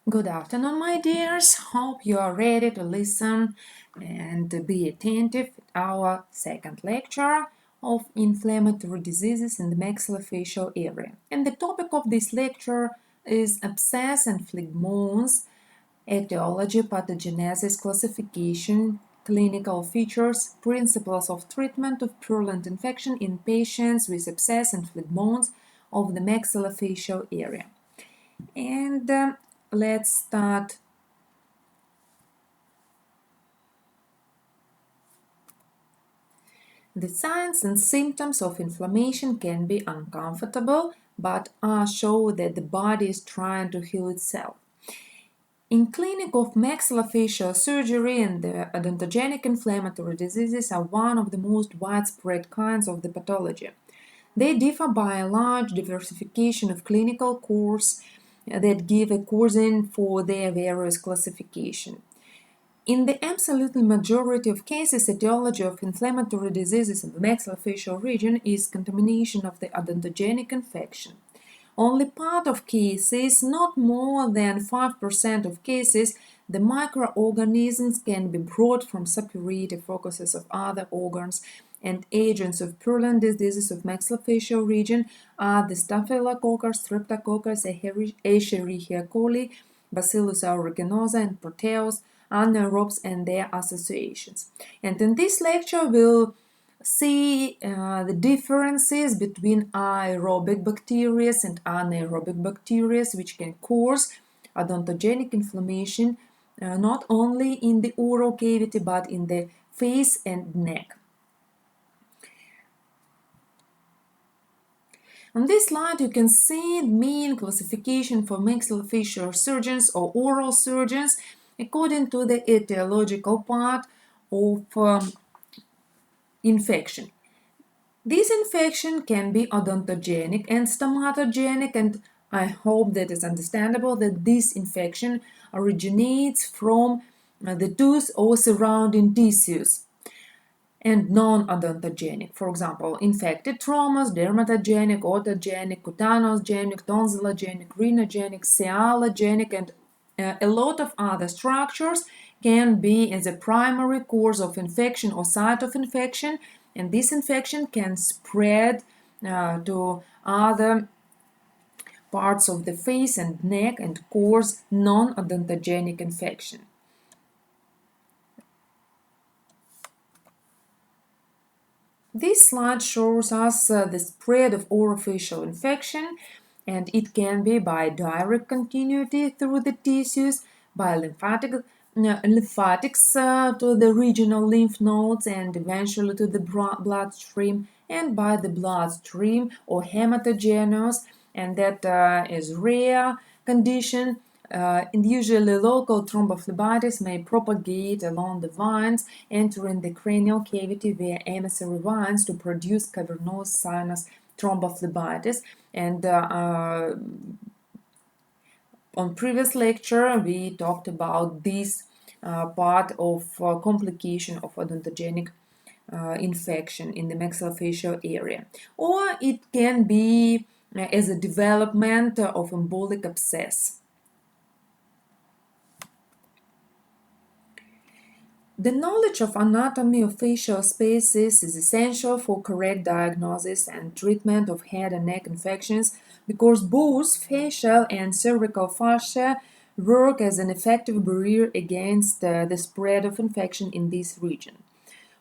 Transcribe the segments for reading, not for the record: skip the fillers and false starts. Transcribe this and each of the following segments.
Good afternoon, my dears. Hope you are ready to listen and be attentive at our second lecture of inflammatory diseases in the maxillofacial area. And the topic of this lecture is abscess and phlegmones, etiology, pathogenesis, classification, clinical features, principles of treatment of purulent infection in patients with abscess and phlegmones of the maxillofacial area. And let's start. The signs and symptoms of inflammation can be uncomfortable, but show that the body is trying to heal itself. In clinic of maxillofacial surgery, and the odontogenic inflammatory diseases are one of the most widespread kinds of the pathology. They differ by a large diversification of clinical course that give a cuisine for their various classification. In the absolute majority of cases, etiology of inflammatory diseases in the maxillofacial region is contamination of the odontogenic infection. Only part of cases, not more than 5% of cases, the microorganisms can be brought from superior focuses of other organs, and agents of purulent diseases of maxillofacial region are the Staphylococcus, Streptococcus, Escherichia coli, Bacillus aeruginosa, and Proteus, anaerobes and their associations. And in this lecture, we'll see the differences between aerobic bacteria and anaerobic bacteria, which can cause odontogenic inflammation not only in the oral cavity but in the face and neck. On this slide, you can see the main classification for maxillofacial surgeons or oral surgeons according to the etiological part of infection. This infection can be odontogenic and stomatogenic, and I hope that it's understandable that this infection originates from the tooth or surrounding tissues and non-odontogenic. For example, infected traumas, dermatogenic, otogenic, cutaneogenic, tonsillogenic, rhinogenic, sialogenic, and a lot of other structures can be as a primary cause of infection or site of infection, and this infection can spread to other parts of the face and neck and cause non-odontogenic infection. This slide shows us the spread of orofacial infection, and it can be by direct continuity through the tissues, by lymphatics to the regional lymph nodes and eventually to the bloodstream, and by the bloodstream or hematogenous, and that is rare condition. And usually local thrombophlebitis may propagate along the veins, entering the cranial cavity via emissary veins to produce cavernous sinus thrombophlebitis. And on previous lecture, we talked about this part of complication of odontogenic infection in the maxillofacial area. Or it can be as a development of embolic abscess. The knowledge of anatomy of facial spaces is essential for correct diagnosis and treatment of head and neck infections because both facial and cervical fascia work as an effective barrier against the spread of infection in this region.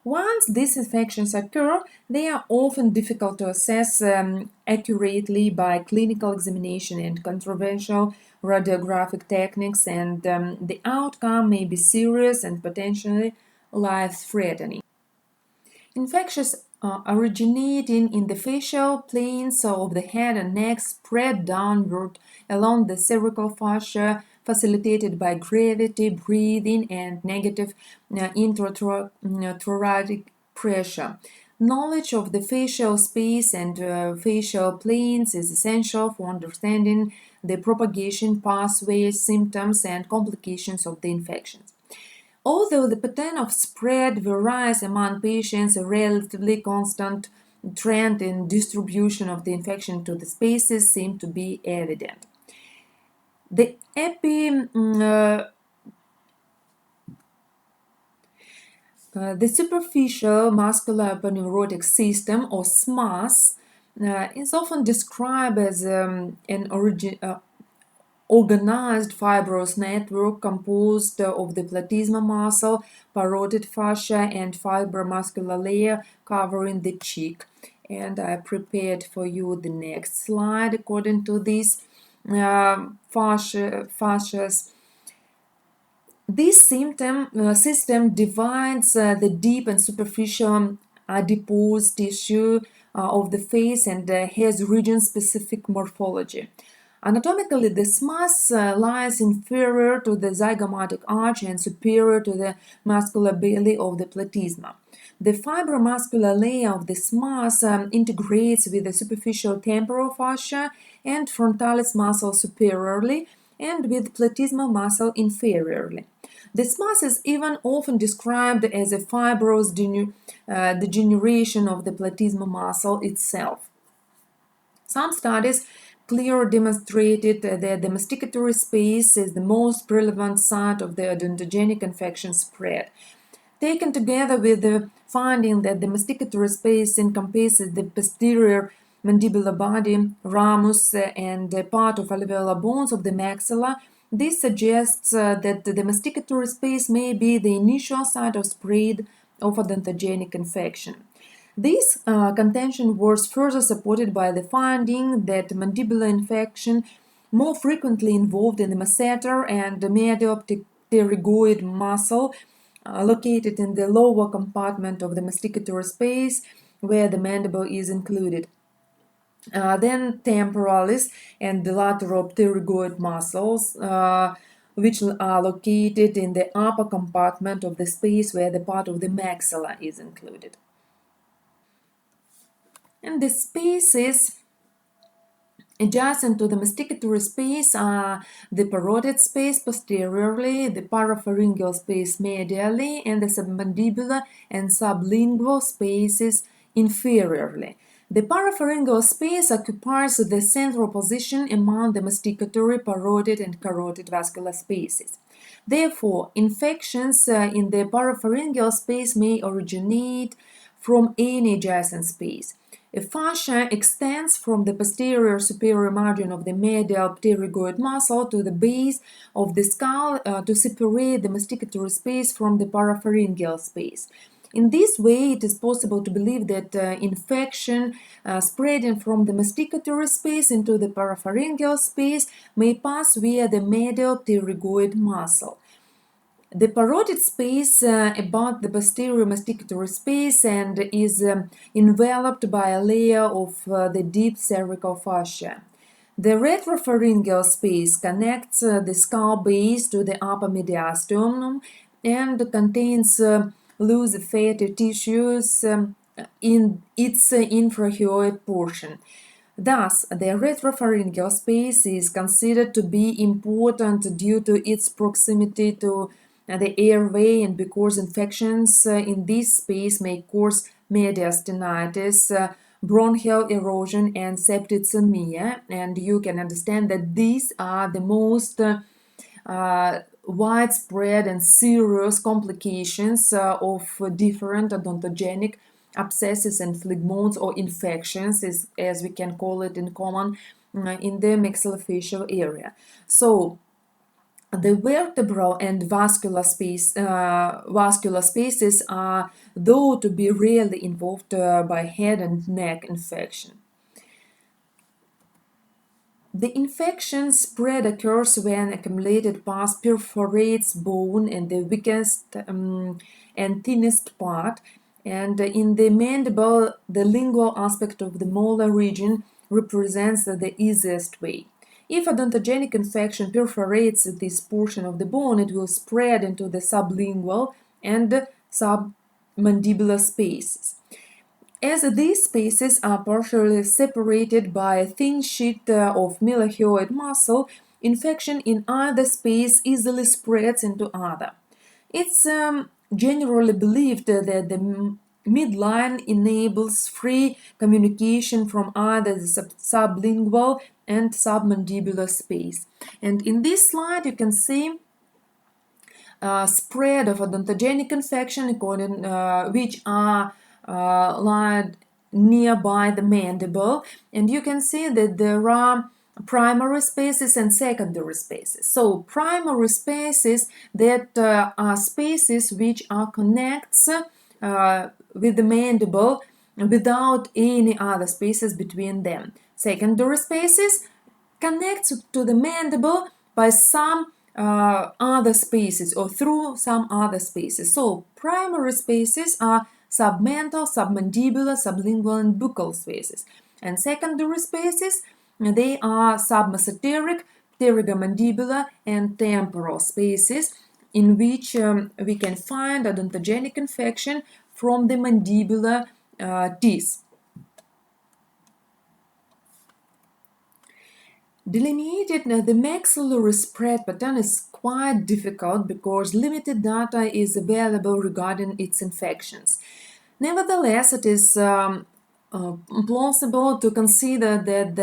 Once these infections occur, they are often difficult to assess accurately by clinical examination and conventional radiographic techniques, and the outcome may be serious and potentially life-threatening. Infections originating in the facial planes of the head and neck spread downward along the cervical fascia, facilitated by gravity, breathing, and negative intrathoracic pressure. Knowledge of the facial space and facial planes is essential for understanding the propagation pathways, symptoms, and complications of the infections. Although the pattern of spread varies among patients, a relatively constant trend in distribution of the infection to the spaces seems to be evident. The the superficial muscular eponeurotic system, or SMAS, is often described as organized fibrous network composed of the platysma muscle, parotid fascia, and fibromuscular layer covering the cheek. And I prepared for you the next slide according to these fascias. This system divides the deep and superficial adipose tissue of the face and has region-specific morphology. Anatomically, the SMAS lies inferior to the zygomatic arch and superior to the muscular belly of the platysma. The fibromuscular layer of the SMAS integrates with the superficial temporal fascia and frontalis muscle superiorly and with platysma muscle inferiorly. This mass is even often described as a fibrous degeneration of the platysma muscle itself. Some studies clearly demonstrated that the masticatory space is the most relevant site of the odontogenic infection spread. Taken together with the finding that the masticatory space encompasses the posterior mandibular body, ramus, and part of alveolar bones of the maxilla, this suggests that the masticatory space may be the initial site of spread of odontogenic infection. This contention was further supported by the finding that mandibular infection more frequently involved in the masseter and the medial pterygoid muscle located in the lower compartment of the masticatory space where the mandible is included. Then temporalis and the lateral pterygoid muscles, which are located in the upper compartment of the space where the part of the maxilla is included. And the spaces adjacent to the masticatory space are the parotid space posteriorly, the parapharyngeal space medially, and the submandibular and sublingual spaces inferiorly. The parapharyngeal space occupies the central position among the masticatory, parotid, and carotid vascular spaces. Therefore, infections in the parapharyngeal space may originate from any adjacent space. A fascia extends from the posterior superior margin of the medial pterygoid muscle to the base of the skull to separate the masticatory space from the parapharyngeal space. In this way, it is possible to believe that infection spreading from the masticatory space into the parapharyngeal space may pass via the medial pterygoid muscle. The parotid space about the posterior masticatory space and is enveloped by a layer of the deep cervical fascia. The retropharyngeal space connects the skull base to the upper mediastinum and contains loose fatty tissues in its infrahyoid portion. Thus, the retropharyngeal space is considered to be important due to its proximity to the airway and because infections in this space may cause mediastinitis, bronchial erosion, and septicemia. And you can understand that these are the most widespread and serious complications of different odontogenic abscesses and phlegmones or infections, as we can call it in common, in the maxillofacial area. So, the vertebral and vascular spaces are thought to be rarely involved by head and neck infection. The infection spread occurs when accumulated pus perforates bone and the weakest and thinnest part, and in the mandible, the lingual aspect of the molar region represents the easiest way. If odontogenic infection perforates this portion of the bone, it will spread into the sublingual and submandibular spaces. As these spaces are partially separated by a thin sheet of mylohyoid muscle, infection in either space easily spreads into other. It's generally believed that the midline enables free communication from either the sublingual and submandibular space. And in this slide you can see spread of odontogenic infection which are lied nearby the mandible, and you can see that there are primary spaces and secondary spaces. So primary spaces that are spaces which are connects with the mandible without any other spaces between them. Secondary spaces connects to the mandible by some other spaces or through some other spaces. So primary spaces are submental, submandibular, sublingual, and buccal spaces. And secondary spaces, they are submesenteric, pterygomandibular, and temporal spaces in which we can find odontogenic infection from the mandibular teeth. Delineating the maxillary spread pattern is quite difficult because limited data is available regarding its infections. Nevertheless, it is plausible to consider that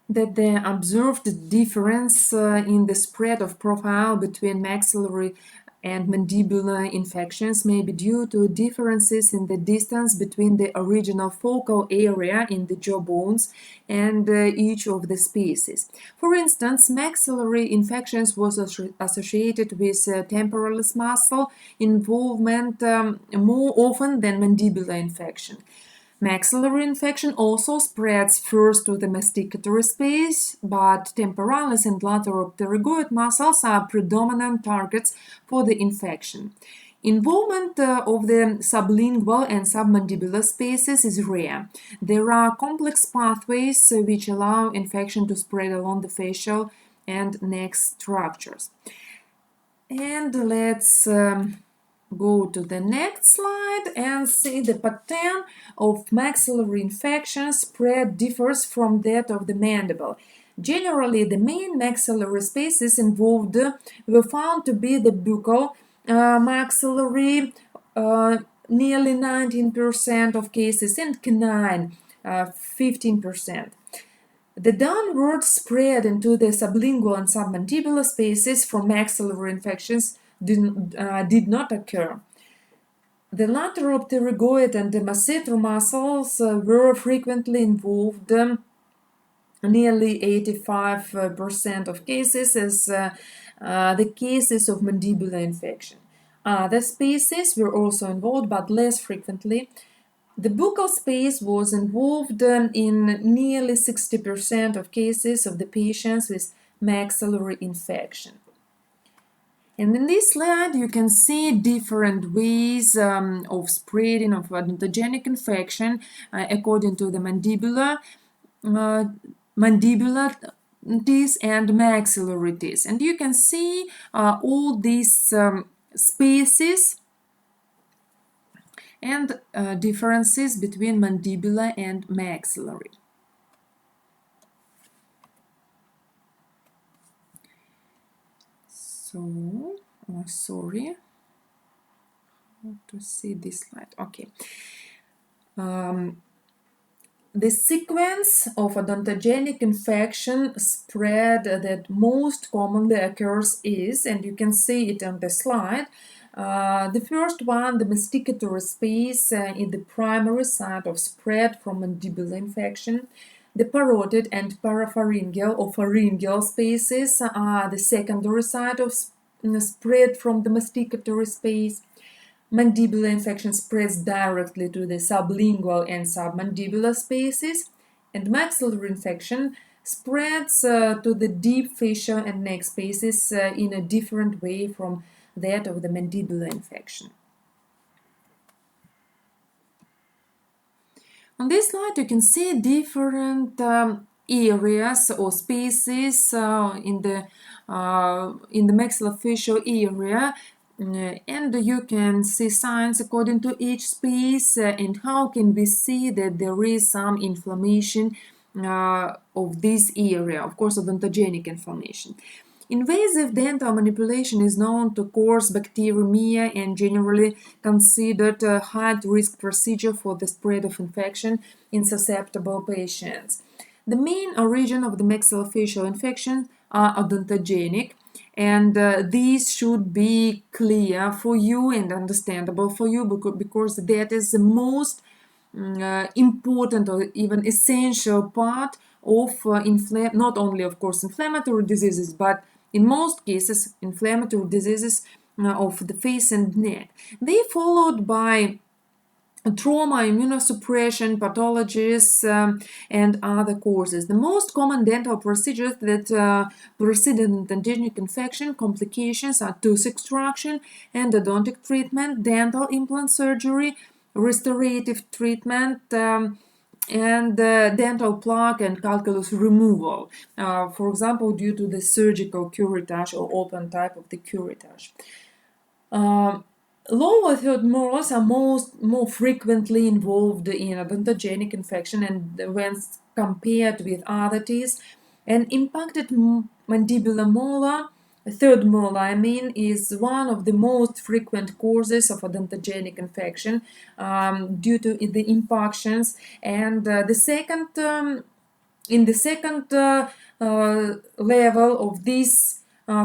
the observed difference in the spread of profile between maxillary and mandibular infections may be due to differences in the distance between the original focal area in the jaw bones and each of the species. For instance, maxillary infections was associated with temporalis muscle involvement more often than mandibular infection. Maxillary infection also spreads first to the masticatory space, but temporalis and lateropterygoid muscles are predominant targets for the infection. Involvement of the sublingual and submandibular spaces is rare. There are complex pathways which allow infection to spread along the facial and neck structures. And let's go to the next slide and see the pattern of maxillary infection spread differs from that of the mandible. Generally, the main maxillary spaces involved were found to be the buccal maxillary, nearly 19% of cases, and canine, 15%. The downward spread into the sublingual and submandibular spaces from maxillary infections did not occur. The lateropterygoid and the masseter muscles were frequently involved, nearly 85% of cases, as the cases of mandibular infection. Other spaces were also involved, but less frequently. The buccal space was involved in nearly 60% of cases of the patients with maxillary infection. And in this slide, you can see different ways of spreading of odontogenic infection according to the mandibular teeth and maxillary teeth. And you can see all these spaces and differences between mandibular and maxillary. So, sorry, to see this slide. Okay. The sequence of odontogenic infection spread that most commonly occurs is, and you can see it on the slide, the first one, the masticatory space in the primary site of spread from mandibular infection. The parotid and parapharyngeal or pharyngeal spaces are the secondary site of spread from the masticatory space. Mandibular infection spreads directly to the sublingual and submandibular spaces, and maxillary infection spreads to the deep facial and neck spaces in a different way from that of the mandibular infection. On this slide, you can see different areas or spaces in the maxillofacial area, and you can see signs according to each space. And how can we see that there is some inflammation of this area? Of course, odontogenic inflammation. Invasive dental manipulation is known to cause bacteremia and generally considered a high-risk procedure for the spread of infection in susceptible patients. The main origin of the maxillofacial infections are odontogenic, and these should be clear for you and understandable for you because that is the most important or even essential part of not only of course inflammatory diseases, but in most cases inflammatory diseases of the face and neck. They followed by trauma, immunosuppression, pathologies, and other causes. The most common dental procedures that precede an odontogenic infection complications are tooth extraction, endodontic treatment, dental implant surgery, restorative treatment, and dental plaque and calculus removal, for example, due to the surgical curettage or open type of the curettage. Lower third molars are more frequently involved in odontogenic infection and when compared with other teeth. An impacted mandibular molar, third molar, is one of the most frequent causes of odontogenic infection due to the impactions. And in the second level of this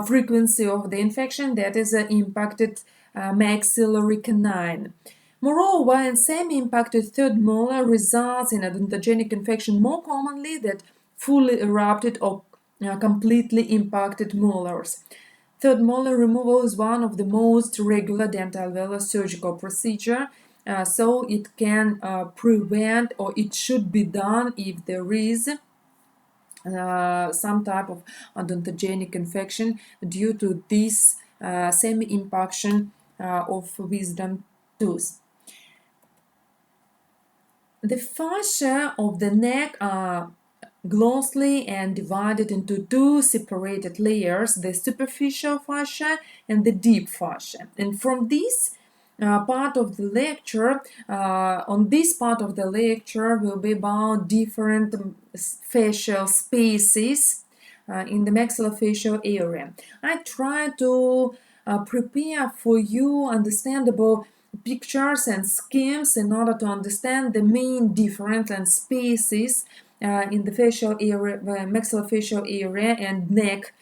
frequency of the infection, that is impacted maxillary canine. Moreover, in semi-impacted third molar results in odontogenic infection more commonly than fully erupted or completely impacted molars. Third molar removal is one of the most regular dental velar surgical procedure, so it can prevent, or it should be done if there is some type of odontogenic infection due to this semi-impaction of wisdom tooth. The fascia of the neck are glossally and divided into two separated layers, the superficial fascia and the deep fascia. And from this part of the lecture, on this part of the lecture will be about different facial spaces in the maxillofacial area. I try to prepare for you understandable pictures and schemes in order to understand the main difference and spaces in the facial area, maxillofacial area and neck.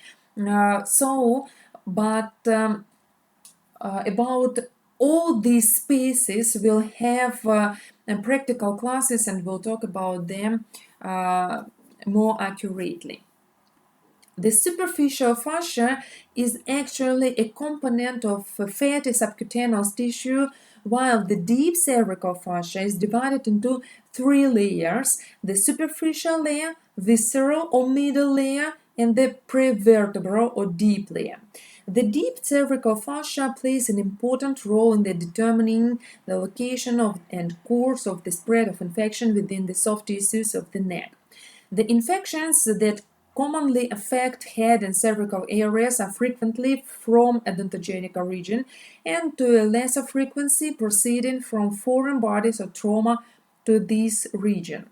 About all these spaces we'll have practical classes and we'll talk about them more accurately. The superficial fascia is actually a component of fatty subcutaneous tissue, while the deep cervical fascia is divided into three layers: the superficial layer, visceral or middle layer, and the prevertebral or deep layer. The deep cervical fascia plays an important role in determining the location of and course of the spread of infection within the soft tissues of the neck. The infections that commonly affect head and cervical areas are frequently from odontogenic origin and to a lesser frequency proceeding from foreign bodies or trauma to this region.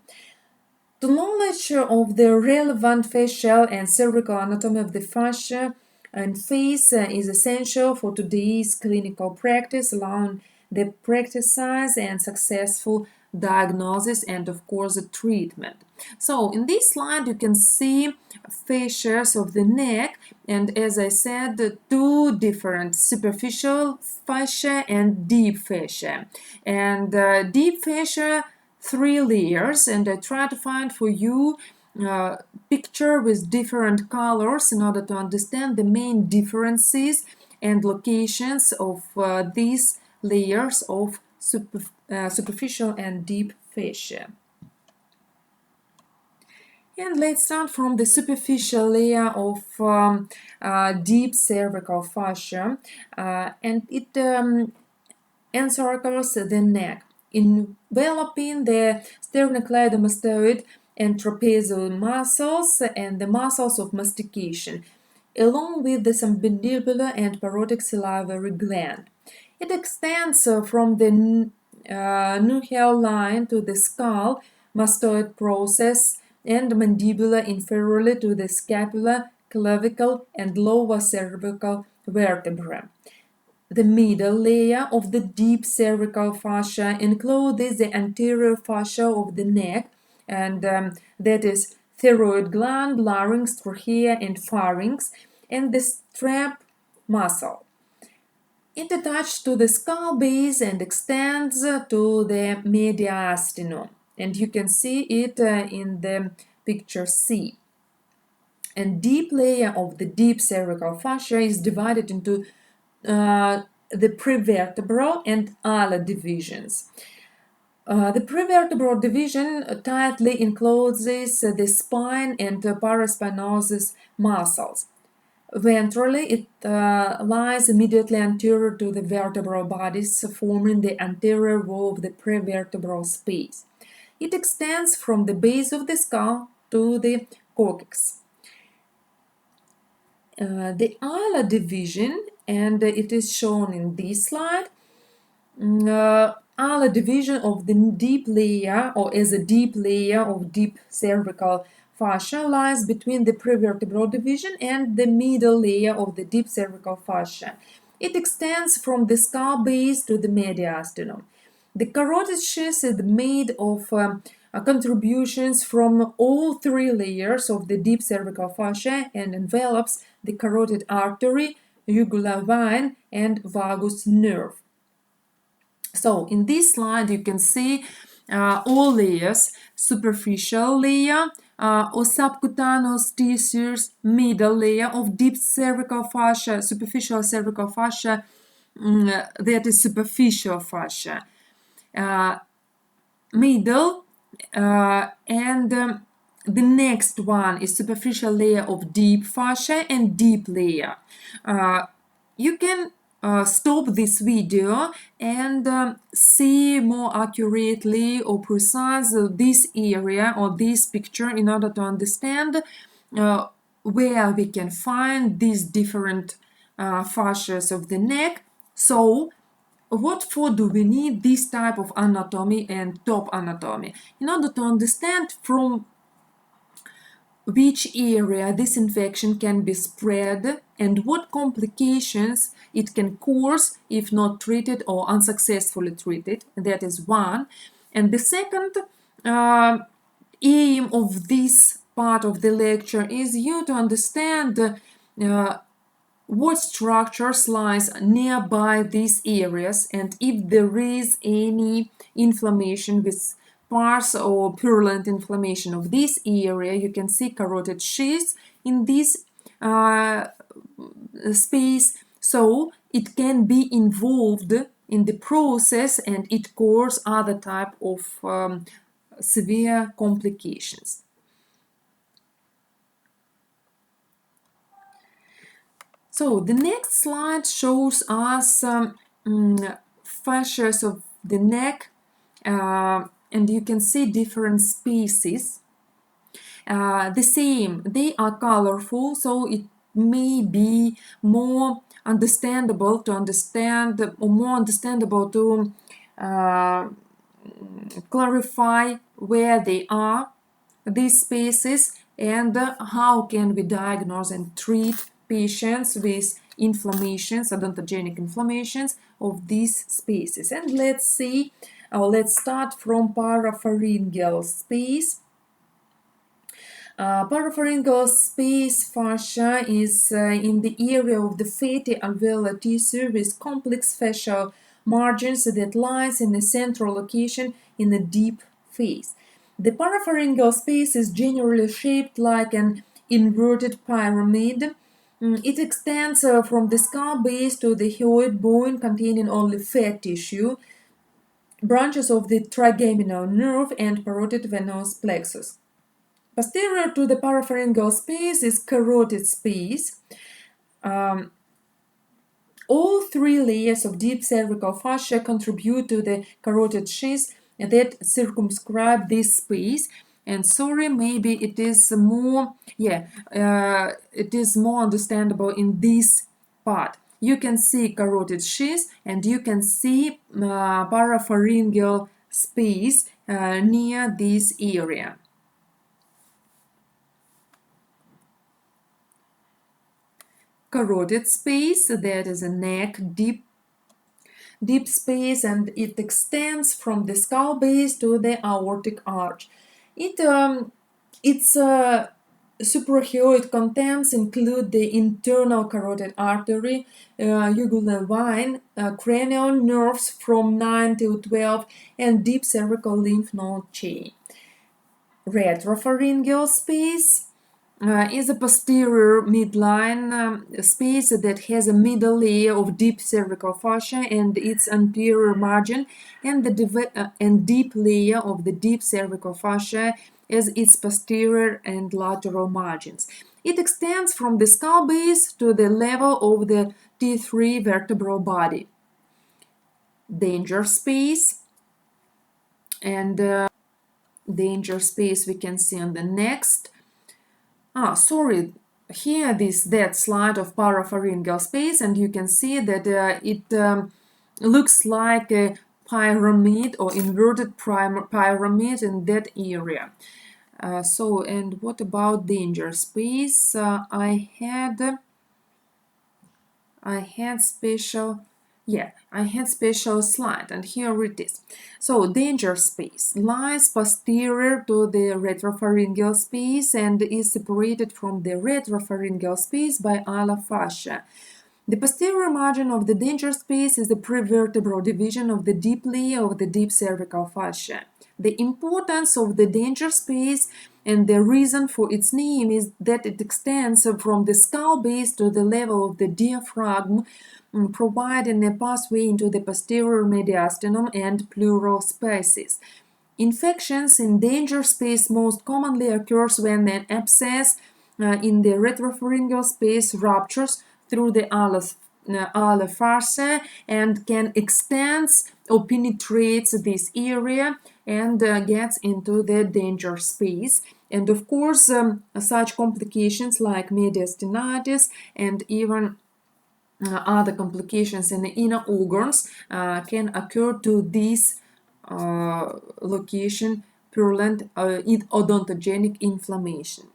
The knowledge of the relevant facial and cervical anatomy of the fascia and face is essential for today's clinical practice, allowing the precise and successful diagnosis and, of course, the treatment. So, in this slide, you can see fascias of the neck, and as I said, two different superficial fascia and deep fascia. And deep fascia, three layers, and I try to find for you picture with different colors in order to understand the main differences and locations of these layers of superficial and deep fascia. And let's start from the superficial layer of deep cervical fascia, and it encircles the neck, enveloping the sternocleidomastoid and trapezoid muscles and the muscles of mastication, along with the submandibular and parotid salivary gland. It extends from the nuchal line to the skull mastoid process and mandibular inferiorly to the scapula clavicle, and lower cervical vertebrae. The middle layer of the deep cervical fascia includes the anterior fascia of the neck, and that is thyroid gland, larynx, trachea, and pharynx, and the strap muscle. It attaches to the skull base and extends to the mediastinum, and you can see it in the picture C. And deep layer of the deep cervical fascia is divided into the prevertebral and ala divisions. The prevertebral division tightly encloses the spine and paraspinosus muscles. Ventrally, it lies immediately anterior to the vertebral bodies, forming the anterior wall of the prevertebral space. It extends from the base of the skull to the coccyx. The ala division, and it is shown in this slide, ala division of the deep layer, or as a deep layer of deep cervical fascia, lies between the prevertebral division and the middle layer of the deep cervical fascia. It extends from the skull base to the mediastinum. The carotid sheath is made of contributions from all three layers of the deep cervical fascia and envelops the carotid artery, jugular vein, and vagus nerve. So in this slide you can see all layers: superficial layer or subcutaneous tissues, middle layer of deep cervical fascia, superficial cervical fascia, that is superficial fascia, middle, and the next one is superficial layer of deep fascia and deep layer. You can stop this video and see more accurately or precise this area or this picture in order to understand where we can find these different fascias of the neck. So what for do we need this type of anatomy and top anatomy? In order to understand from which area this infection can be spread and what complications it can cause if not treated or unsuccessfully treated. That is one. And the second aim of this part of the lecture is you to understand what structures lies nearby these areas, and if there is any inflammation with sparse or purulent inflammation of this area. You can see carotid sheath in this space, so it can be involved in the process and it causes other type of severe complications. So the next slide shows us fascias of the neck, and you can see different species. The same, they are colorful, so it may be more understandable to understand, or more understandable to clarify where they are, these species, and how can we diagnose and treat patients with inflammations, odontogenic inflammations of these species. And let's see, let's start from parapharyngeal space. Parapharyngeal space fascia is in the area of the fatty alveolar tissue with complex fascial margins that lies in a central location in a deep face. The parapharyngeal space is generally shaped like an inverted pyramid. It extends from the skull base to the hyoid bone containing only fat tissue, branches of the trigeminal nerve, and parotid venous plexus. Posterior to the parapharyngeal space is carotid space. All three layers of deep cervical fascia contribute to the carotid sheath that circumscribe this space. And sorry, maybe it is more, it is more understandable in this part. You can see carotid sheath and you can see parapharyngeal space near this area. carotid space, that is a neck deep space, and it extends from the skull base to the aortic arch. Its suprahyoid contents include the internal carotid artery, jugular vein, cranial nerves from 9 to 12, and deep cervical lymph node chain. Retropharyngeal space is a posterior midline space that has a middle layer of deep cervical fascia and its anterior margin, and the and deep layer of the deep cervical fascia as its posterior and lateral margins. It extends from the skull base to the level of the T3 vertebral body. Danger space, and danger space we can see on the next. Sorry, here that slide of parapharyngeal space, and you can see that it looks like a pyramid or inverted pyramid in that area. And what about danger space? I had special slide, and here it is. So danger space lies posterior to the retropharyngeal space and is separated from the retropharyngeal space by ala fascia. The posterior margin of the danger space is the prevertebral division of the deep layer of the deep cervical fascia. The importance of the danger space and the reason for its name is that it extends from the skull base to the level of the diaphragm, providing a pathway into the posterior mediastinum and pleural spaces. Infections in danger space most commonly occurs when an abscess in the retropharyngeal space ruptures through the ala fascia and can extend or penetrates this area and gets into the danger space. And of course, such complications like mediastinitis and even other complications in the inner organs can occur to this location, purulent odontogenic inflammation.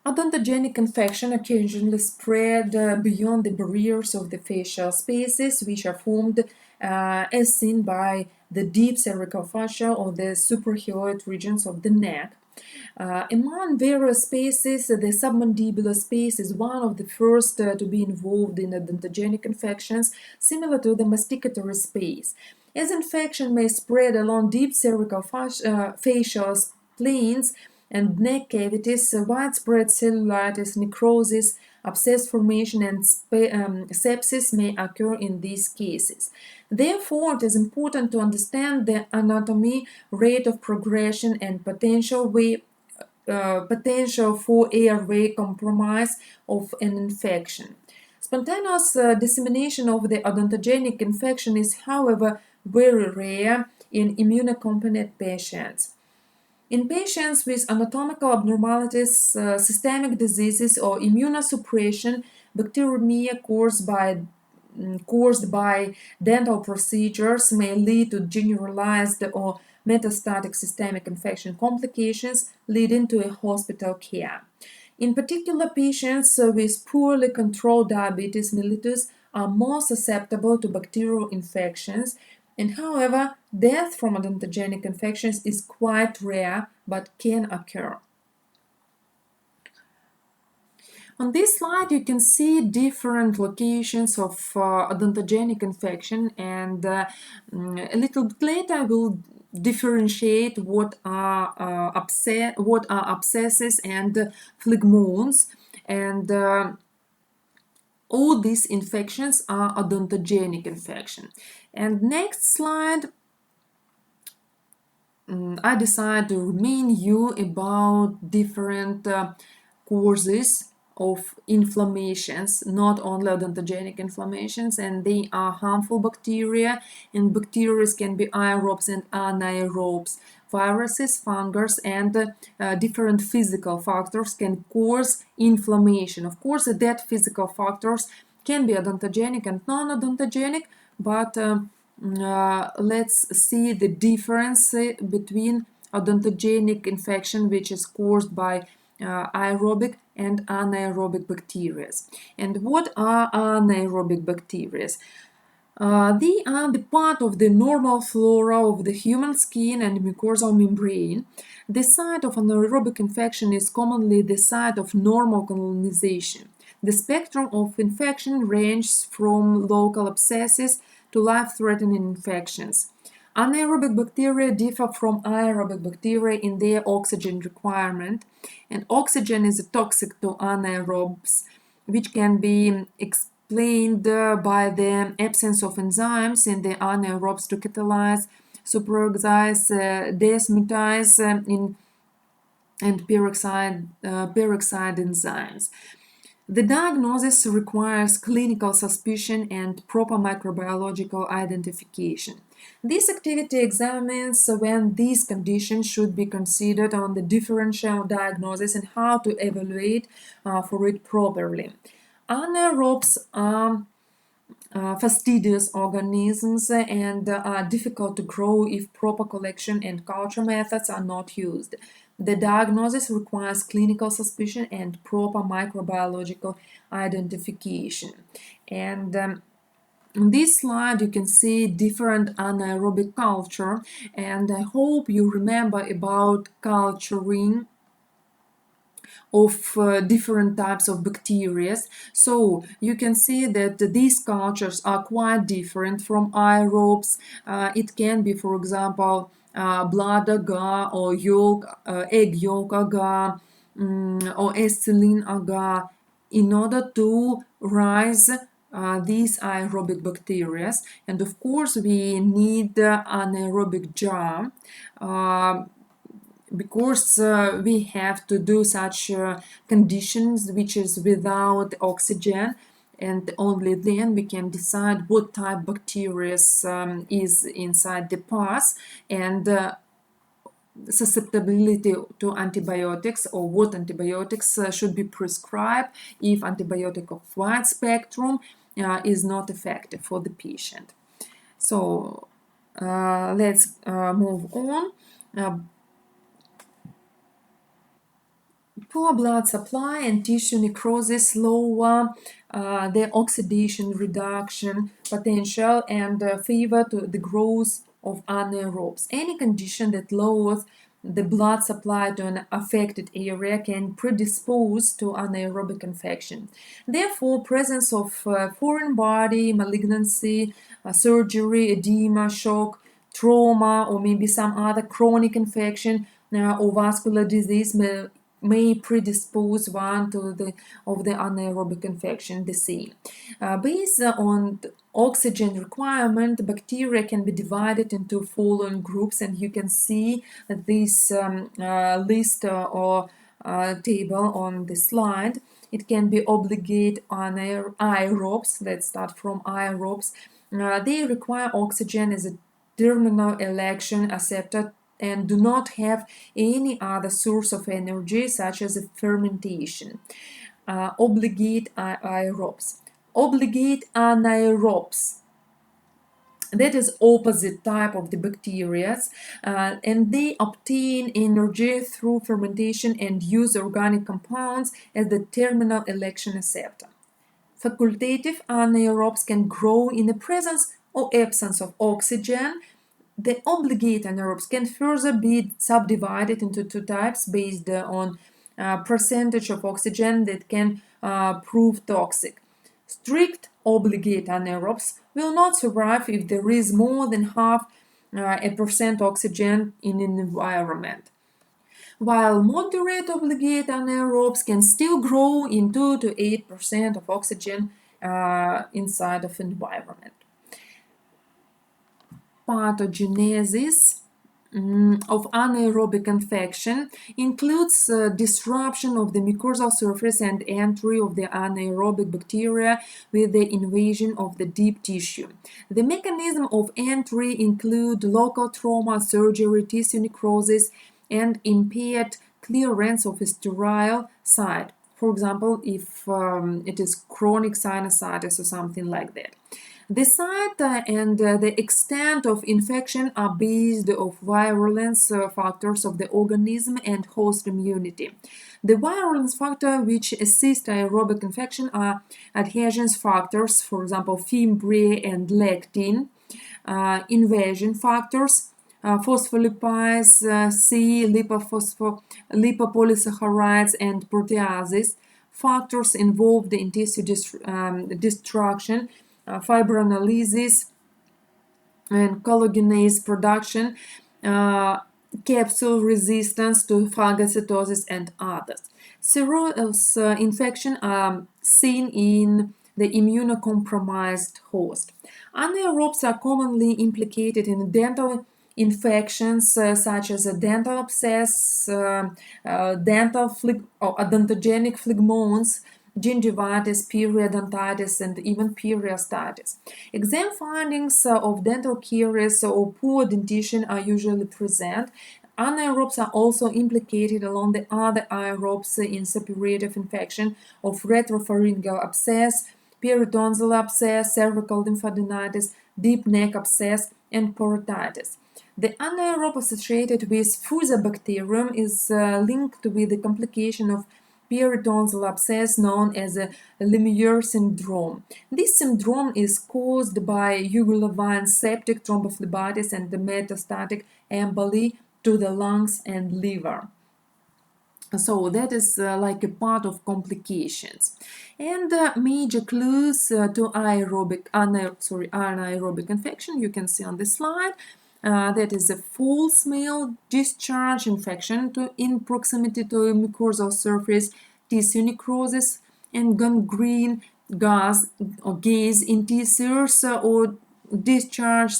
Odontogenic infection occasionally spread beyond the barriers of the facial spaces, which are formed as seen by the deep cervical fascia or the suprahyoid regions of the neck. Among various spaces, the submandibular space is one of the first to be involved in odontogenic infections, similar to the masticatory space. As infection may spread along deep cervical facial planes and neck cavities, widespread cellulitis, necrosis, abscess formation, and sepsis may occur in these cases. Therefore, it is important to understand the anatomy, rate of progression, and potential for airway compromise of an infection. Spontaneous dissemination of the odontogenic infection is, however, very rare in immunocompetent patients. In patients with anatomical abnormalities, systemic diseases, or immunosuppression, bacteremia caused by dental procedures may lead to generalized or metastatic systemic infection complications, leading to a hospital care. In particular, patients with poorly controlled diabetes mellitus are more susceptible to bacterial infections, and however, death from odontogenic infections is quite rare but can occur. On this slide, you can see different locations of odontogenic infection, and a little bit later I will differentiate what are abscesses and phlegmones, and all these infections are odontogenic infection. And next slide, I decided to remind you about different causes of inflammations, not only odontogenic inflammations, and they are harmful bacteria, and bacteria can be aerobes and anaerobes. Viruses, fungus, and different physical factors can cause inflammation. Of course, that physical factors can be odontogenic and non-odontogenic, but let's see the difference between odontogenic infection, which is caused by aerobic and anaerobic bacteria. And what are anaerobic bacteria? They are the part of the normal flora of the human skin and mucosal membrane. The site of anaerobic infection is commonly the site of normal colonization. The spectrum of infection ranges from local abscesses to life-threatening infections. Anaerobic bacteria differ from aerobic bacteria in their oxygen requirement, and oxygen is toxic to anaerobes, which can be explained by the absence of enzymes in the anaerobes to catalyze, superoxidize, desmutize, and peroxide enzymes. The diagnosis requires clinical suspicion and proper microbiological identification. This activity examines when these conditions should be considered on the differential diagnosis and how to evaluate for it properly. Anaerobes are fastidious organisms and are difficult to grow if proper collection and culture methods are not used. The diagnosis requires clinical suspicion and proper microbiological identification. And in this slide, you can see different anaerobic culture, and I hope you remember about culturing of different types of bacteria. So you can see that these cultures are quite different from aerobes. It can be, for example, blood agar or egg yolk agar or ethylene agar in order to rise these aerobic bacteria. And of course, we need anaerobic jar. Because we have to do such conditions which is without oxygen, and only then we can decide what type bacteria is inside the pus and susceptibility to antibiotics or what antibiotics should be prescribed if antibiotic of wide spectrum is not effective for the patient. So let's move on. Poor blood supply and tissue necrosis lower the oxidation reduction potential and favor to the growth of anaerobes. Any condition that lowers the blood supply to an affected area can predispose to anaerobic infection. Therefore, presence of foreign body, malignancy, surgery, edema, shock, trauma, or maybe some other chronic infection or vascular disease may predispose one to the anaerobic infection, the same. Based on oxygen requirement, bacteria can be divided into following groups, and you can see this list or table on the slide. It can be obligate anaerobes. Let's start from aerobes. They require oxygen as a terminal election acceptor and do not have any other source of energy such as fermentation. Obligate aerobes. Obligate anaerobes, that is opposite type of the bacteria, and they obtain energy through fermentation and use organic compounds as the terminal election acceptor. Facultative anaerobes can grow in the presence or absence of oxygen. The obligate anaerobes can further be subdivided into two types based on percentage of oxygen that can prove toxic. Strict obligate anaerobes will not survive if there is more than half a percent oxygen in an environment, while moderate obligate anaerobes can still grow in 2 to 8% of oxygen inside of environment. Pathogenesis of anaerobic infection includes disruption of the mucosal surface and entry of the anaerobic bacteria with the invasion of the deep tissue. The mechanism of entry include local trauma, surgery, tissue necrosis, and impaired clearance of a sterile site. for example, if it is chronic sinusitis or something like that. The site and the extent of infection are based on virulence factors of the organism and host immunity. The virulence factor which assist aerobic infection are adhesion factors, for example, fimbriae and lectin, invasion factors, phospholipids, lipopolysaccharides, and proteases, factors involved in tissue destruction, fibrinolysis, and collagenase production, capsule resistance to phagocytosis, and others. Serous infection are seen in the immunocompromised host. Anaerobes are commonly implicated in dental infections such as a dental abscess, odontogenic phlegmones, gingivitis, periodontitis, and even periostitis. Exam findings of dental caries or poor dentition are usually present. Anaerobes are also implicated along the other aerobes in suppurative infection of retropharyngeal abscess, peritonsil abscess, cervical lymphadenitis, deep neck abscess, and parotitis. The anaerobe associated with Fusobacterium is linked with the complication of peritonsil abscess known as a Lemierre syndrome. This syndrome is caused by jugular vein septic thrombophlebitis and the metastatic emboli to the lungs and liver. So that is like a part of complications. And major clues to anaerobic infection you can see on the slide. That is a full smell discharge infection in proximity to a mucosal surface, tissue necrosis, and gangrene, gas or gaze in tissues or discharge,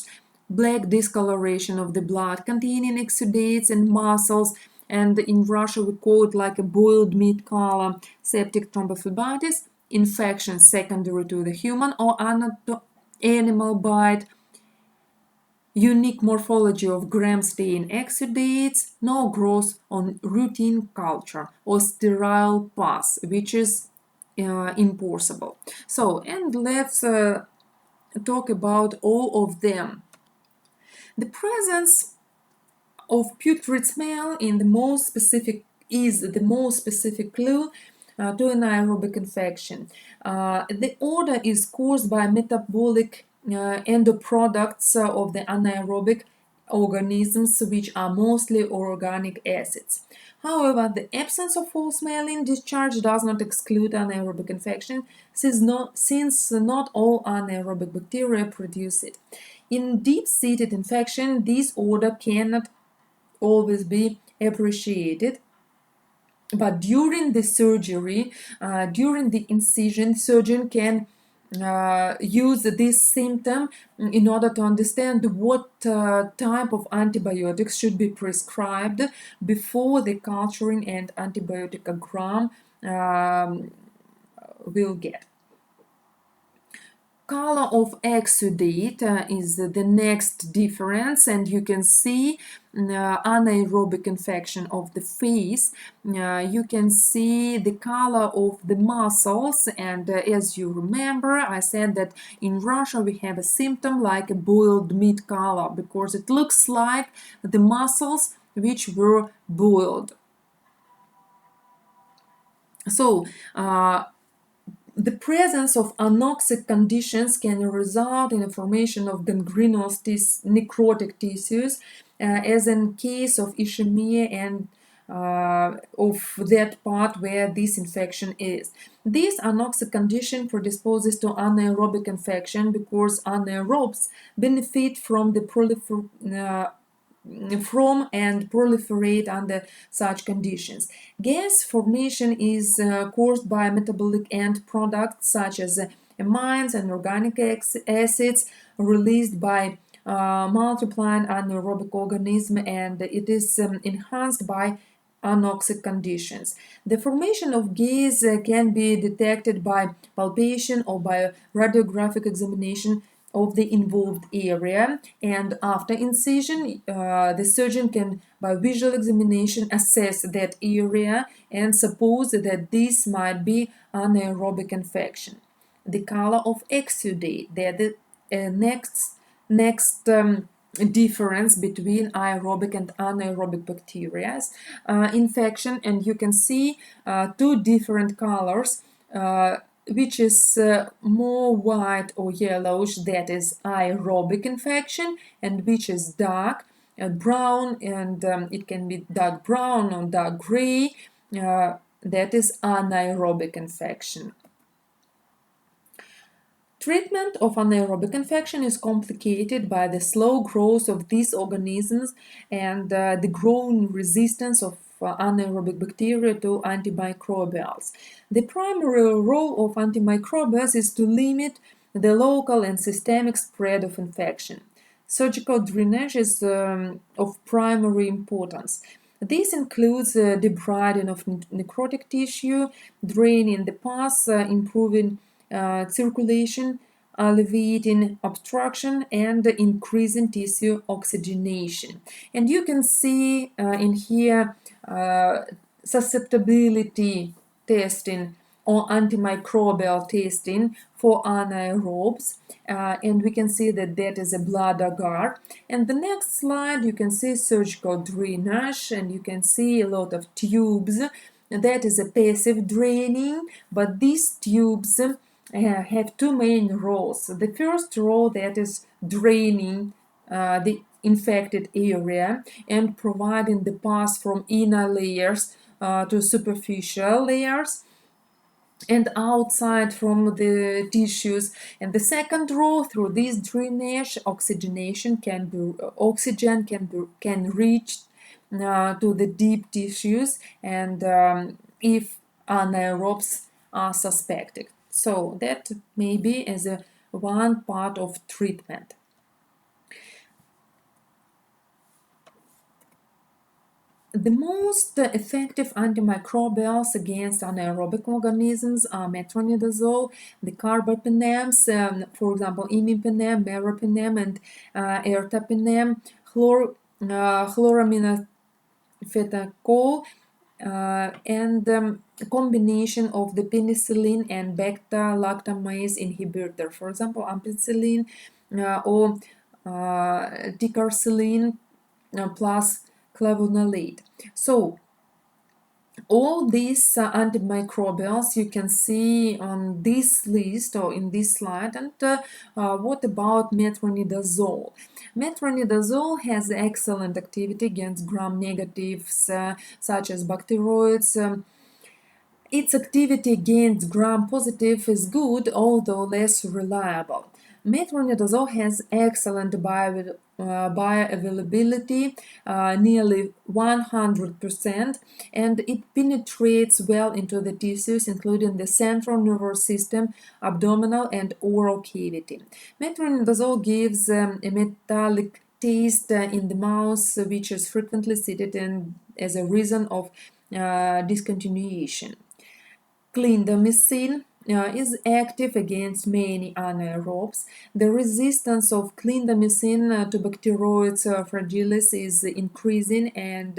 black discoloration of the blood containing exudates and muscles, and in Russia we call it like a boiled meat color, septic thrombophlebitis, infection secondary to the human or animal bite, unique morphology of gram stain exudates, no growth on routine culture, or sterile pus, which is impossible. So, and let's talk about all of them. The presence of putrid smell in the most specific is the most specific clue to an aerobic infection. The odor is caused by metabolic endoproducts of the anaerobic organisms, which are mostly organic acids. However, the absence of foul-smelling discharge does not exclude anaerobic infection, since not all anaerobic bacteria produce it. In deep-seated infection, this odor cannot always be appreciated, but during the surgery, during the incision, surgeon can use this symptom in order to understand what type of antibiotics should be prescribed before the culturing and antibioticogram will get. Color of exudate is the next difference, and you can see anaerobic infection of the face. You can see the color of the muscles, and as you remember, I said that in Russia we have a symptom like a boiled meat color because it looks like the muscles which were boiled. So, the presence of anoxic conditions can result in the formation of gangrenous necrotic tissues, as in case of ischemia and of that part where this infection is. This anoxic condition predisposes to anaerobic infection because anaerobes benefit from the and proliferate under such conditions. Gas formation is caused by metabolic end products such as amines and organic acids released by multiplying anaerobic organism, and it is enhanced by anoxic conditions. The formation of gas can be detected by palpation or by radiographic examination of the involved area, and after incision, the surgeon can, by visual examination, assess that area and suppose that this might be anaerobic infection. The color of exudate, they're the next difference between aerobic and anaerobic bacteria infection, and you can see two different colors, which is more white or yellowish, that is aerobic infection, and which is dark brown, and it can be dark brown or dark gray, that is anaerobic infection. Treatment of anaerobic infection is complicated by the slow growth of these organisms and the growing resistance of anaerobic bacteria to antimicrobials. The primary role of antimicrobials is to limit the local and systemic spread of infection. Surgical drainage is of primary importance. This includes debriding of necrotic tissue, draining the pus, improving circulation, alleviating obstruction, and increasing tissue oxygenation. And you can see in here susceptibility testing or antimicrobial testing for anaerobes, and we can see that that is a blood agar. And the next slide, you can see surgical drainage, and you can see a lot of tubes. That is a passive draining, but these tubes have two main roles. The first role, that is draining the infected area and providing the pass from inner layers to superficial layers and outside from the tissues. And the second role, through this drainage, oxygen can reach to the deep tissues, and if anaerobes are suspected. So that may be as a one part of treatment. The most effective antimicrobials against anaerobic organisms are metronidazole, the carbapenems, for example, imipenem, meropenem, and ertapenem, chloraminafetacol, and combination of the penicillin and beta-lactamase inhibitor, for example, ampicillin or ticarcillin plus clavonolate. So all these antimicrobials you can see on this list or in this slide. And what about metronidazole? Metronidazole has excellent activity against gram-negatives such as bacteroids. Its activity against gram-positive is good, although less reliable. Metronidazole has excellent bioavailability, nearly 100%, and it penetrates well into the tissues, including the central nervous system, abdominal and oral cavity. Metronidazole gives a metallic taste in the mouth, which is frequently cited as a reason of discontinuation. Clindamycin is active against many anaerobes. The resistance of clindamycin to Bacteroides fragilis is increasing, and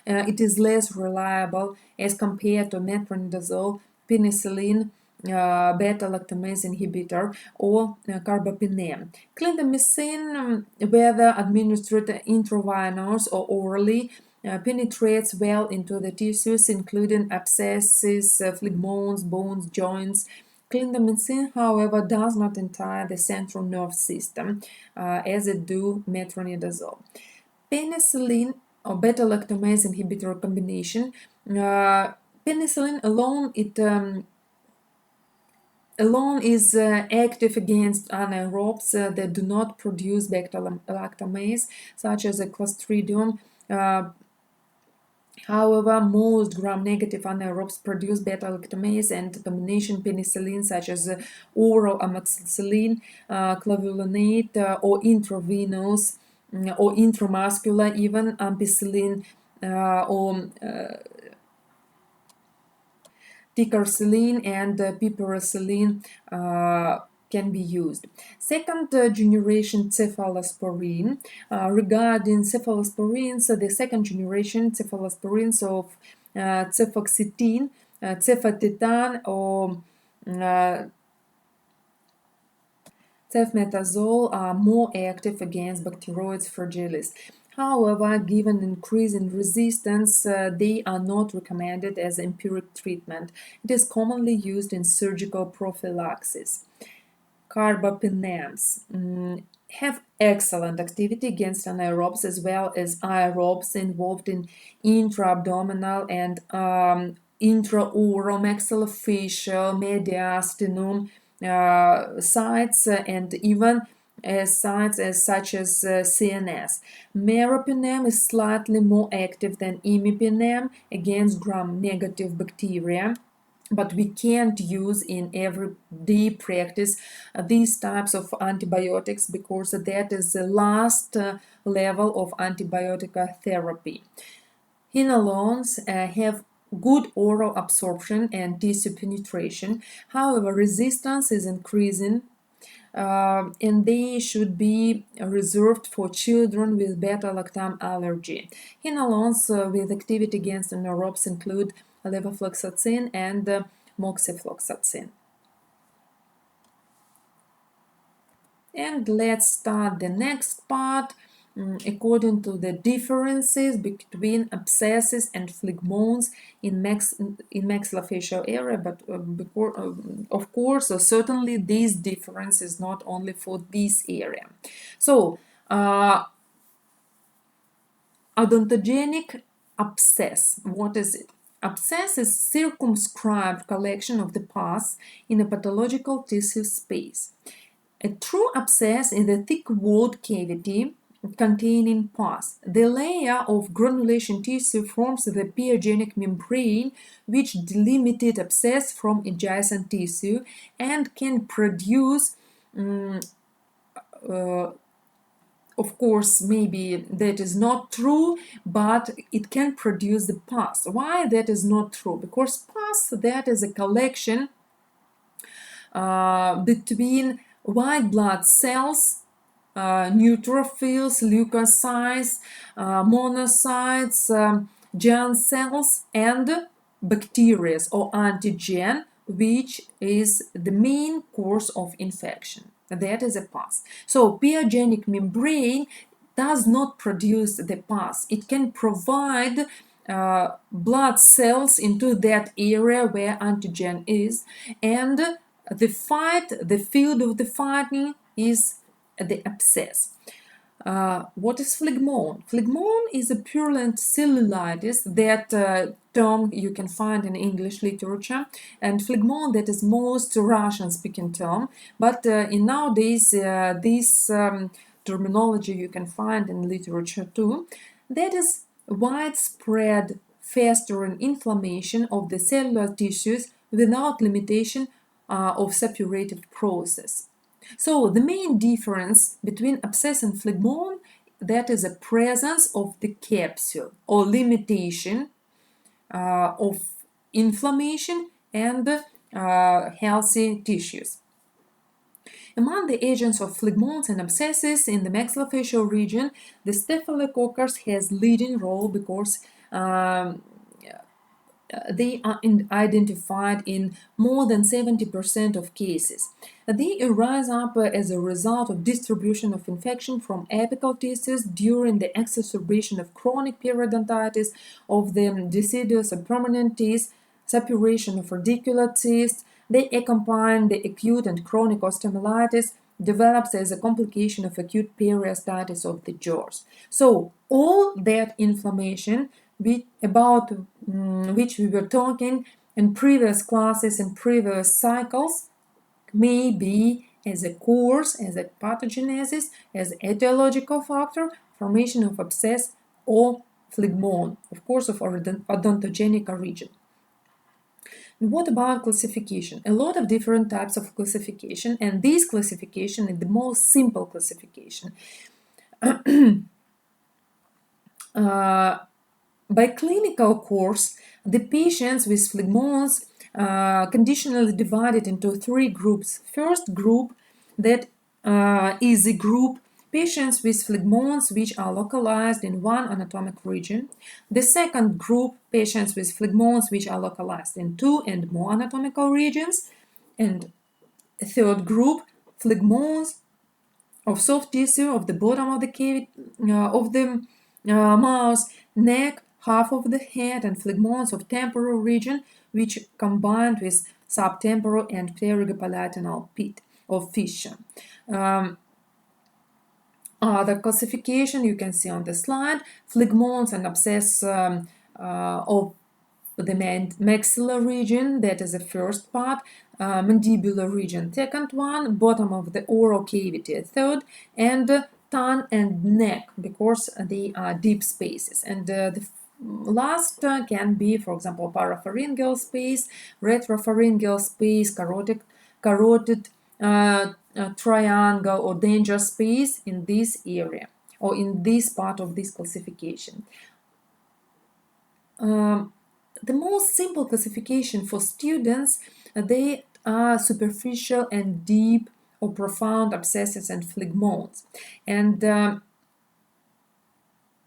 it is less reliable as compared to metronidazole, penicillin, beta-lactamase inhibitor, or carbapenem. Clindamycin, whether administered intravenous or orally, penetrates well into the tissues, including abscesses, phlegmones, bones, joints. Clindamycin, however, does not enter the central nervous system as it do metronidazole. Penicillin or beta-lactamase inhibitor combination. Penicillin alone is active against anaerobes that do not produce beta-lactamase, such as a Clostridium. However, most gram-negative anaerobes produce beta-lactamase, and combination penicillin, such as oral amoxicillin, clavulanate, or intravenous or intramuscular, even ampicillin or ticarcillin and piperacillin can be used. Second generation cephalosporin. Regarding cephalosporins, the second generation cephalosporins of cefoxitin, cefatitan, or cefmetazole are more active against Bacteroides fragilis. However, given increase in resistance, they are not recommended as empiric treatment. It is commonly used in surgical prophylaxis. Carbapenems have excellent activity against anaerobes as well as aerobes involved in intra-abdominal and intraoral maxillofacial mediastinum sites and even as sites such as CNS. Meropenem is slightly more active than imipenem against gram-negative bacteria, but we can't use in everyday practice these types of antibiotics because that is the last level of antibiotic therapy. Hinolones have good oral absorption and tissue penetration. However, resistance is increasing and they should be reserved for children with beta-lactam allergy. Hinolones with activity against anaerobes include levofloxacin and moxifloxacin. And let's start the next part according to the differences between abscesses and phlegmones in maxillofacial area, but of course, certainly this difference is not only for this area. So, odontogenic abscess, what is it? Abscess is circumscribed collection of the pus in a pathological tissue space. A true abscess is a thick-walled cavity containing pus. The layer of granulation tissue forms the pyogenic membrane, which delimits abscess from adjacent tissue and can produce of course, maybe that is not true, but it can produce the pus. Why that is not true? Because pus, that is a collection between white blood cells, neutrophils, leukocytes, monocytes, germ cells, and bacteria or antigen, which is the main cause of infection. That is a pus. So pyogenic membrane does not produce the pus. It can provide blood cells into that area where antigen is, and the field of the fighting is the abscess. What is phlegmone? Phlegmone is a purulent cellulitis. That term you can find in English literature, and phlegmone, that is most Russian-speaking term, but in nowadays this terminology you can find in literature too. That is widespread festering inflammation of the cellular tissues without limitation of suppurative process. So the main difference between abscess and phlegmone, that is a presence of the capsule or limitation of inflammation and healthy tissues. Among the agents of phlegmones and abscesses in the maxillofacial region, the staphylococcus has leading role because they are identified in more than 70% of cases. They arise up as a result of distribution of infection from apical tissues during the exacerbation of chronic periodontitis, of the deciduous or permanent teeth, suppuration of radicular cysts. They accompany the acute and chronic osteomyelitis, develops as a complication of acute periostitis of the jaws. So all that inflammation about which we were talking in previous classes and previous cycles may be as a cause, as a pathogenesis, as etiological factor, formation of abscess or phlegmone, of course, of odontogenic origin. And what about classification? A lot of different types of classification, and this classification is the most simple classification. By clinical course, the patients with phlegmones conditionally divided into three groups. First group that is the group patients with phlegmones which are localized in one anatomic region. The second group, patients with phlegmones which are localized in two and more anatomical regions. And a third group, phlegmones of soft tissue of the bottom of the cavity of the mouth, neck, half of the head, and phlegmones of temporal region, which combined with subtemporal and pterygopalatine pit of fissure. Other classification you can see on the slide: phlegmones and abscess of the maxillar region, that is the first part, mandibular region, second one, bottom of the oral cavity, a third, and tongue and neck, because they are deep spaces. And the last can be, for example, parapharyngeal space, retropharyngeal space, carotid triangle, or danger space in this area, or in this part of this classification. The most simple classification for students, they are superficial and deep or profound abscesses and phlegmones. And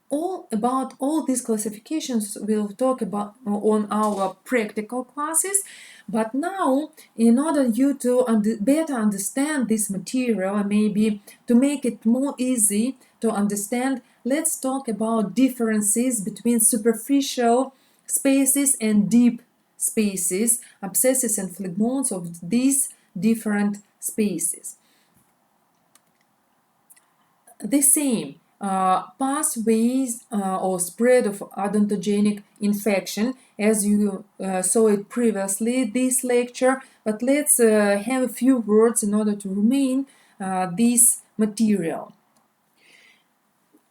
all these classifications we'll talk about on our practical classes. But now, in order you to better understand this material and maybe to make it more easy to understand, let's talk about differences between superficial spaces and deep spaces, abscesses and phlegmones of these different spaces. The same pathways or spread of odontogenic infection, as you saw it previously this lecture, but let's have a few words in order to remain this material.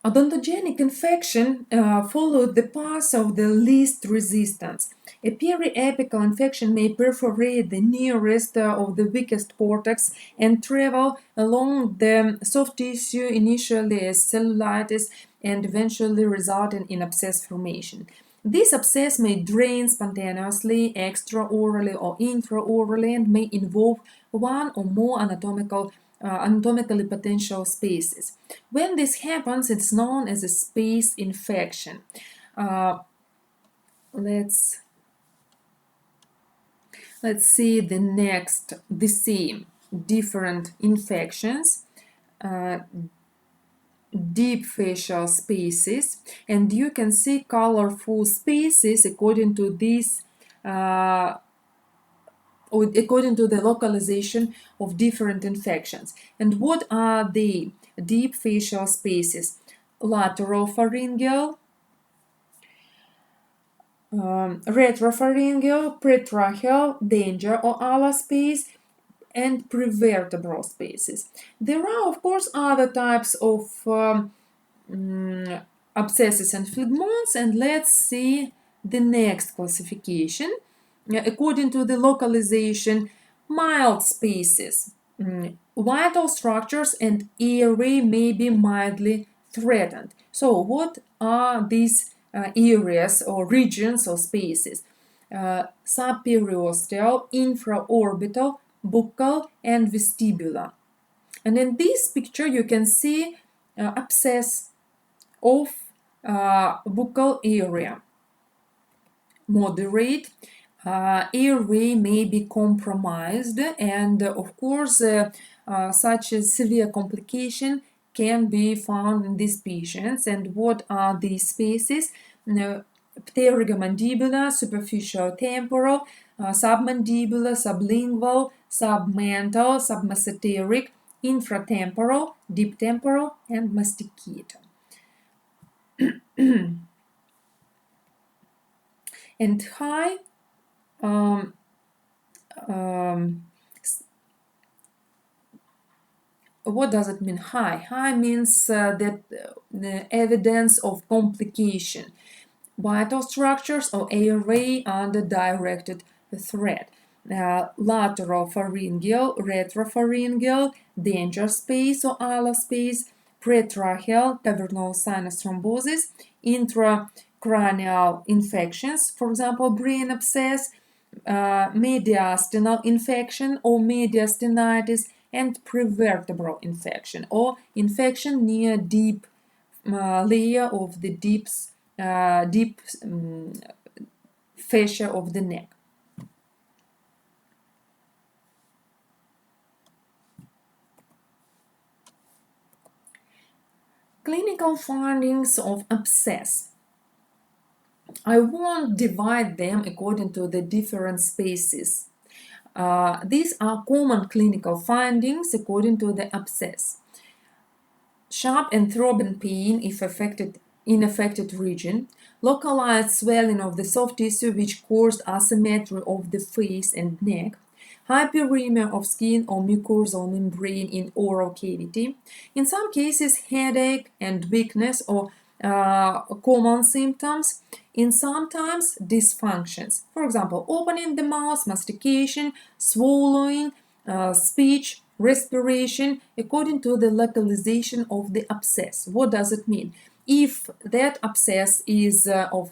Odontogenic infection followed the path of the least resistance. A periapical infection may perforate the nearest of the weakest cortex and travel along the soft tissue initially as cellulitis and eventually resulting in abscess formation. This abscess may drain spontaneously, extraorally or intraorally, and may involve one or more anatomically potential spaces. When this happens, it's known as a space infection. Let's see the same different infections. Deep facial spaces, and you can see colorful spaces according to this according to the localization of different infections. And what are the deep facial spaces? Lateral pharyngeal, retropharyngeal, pretracheal, danger or ala space, and prevertebral spaces. There are, of course, other types of abscesses and phlegmones, and let's see the next classification. According to the localization, mild spaces, vital structures and airway may be mildly threatened. So what are these areas or regions or spaces? Subperiosteal, infraorbital, buccal, and vestibular. And in this picture you can see abscess of buccal area. Moderate, airway may be compromised, and of course such a severe complication can be found in these patients. And what are these spaces? Pterygomandibular, superficial temporal, submandibular, sublingual, submental, submesenteric, infratemporal, deep temporal, and masticator. And high what does it mean, high? High means that the evidence of complication, vital structures or airway under directed threat. Lateral pharyngeal, retropharyngeal, danger space or ala space, pretracheal, cavernous sinus thrombosis, intracranial infections, for example, brain abscess, mediastinal infection or mediastinitis, and prevertebral infection, or infection near deep layer of the deep fascia of the neck. Clinical findings of abscess. I won't divide them according to the different species. These are common clinical findings according to the abscess. Sharp and throbbing pain if in affected region, localized swelling of the soft tissue which caused asymmetry of the face and neck, hyperemia of skin or mucosal membrane in oral cavity. In some cases, headache and weakness or common symptoms. In sometimes dysfunctions. For example, opening the mouth, mastication, swallowing, speech, respiration, according to the localization of the abscess. What does it mean? If that abscess is of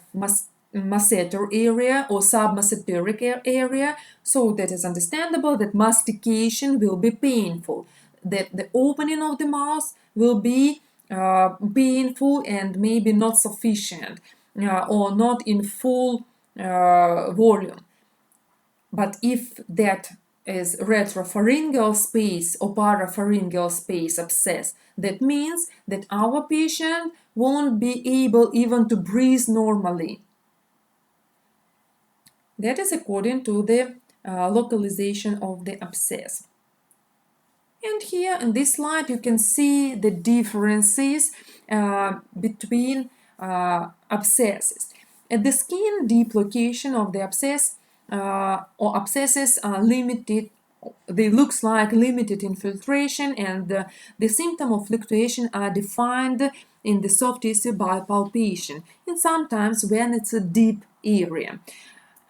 masseter area or submasseteric area, so that is understandable that mastication will be painful, that the opening of the mouth will be painful and maybe not sufficient or not in full volume. But if that is retropharyngeal space or parapharyngeal space abscess, that means that our patient won't be able even to breathe normally. That is according to the localization of the abscess. And here in this slide you can see the differences between abscesses. At the skin, deep location of the abscess or abscesses are limited. They looks like limited infiltration, and the symptom of fluctuation are defined in the soft tissue by palpation, and sometimes when it's a deep area.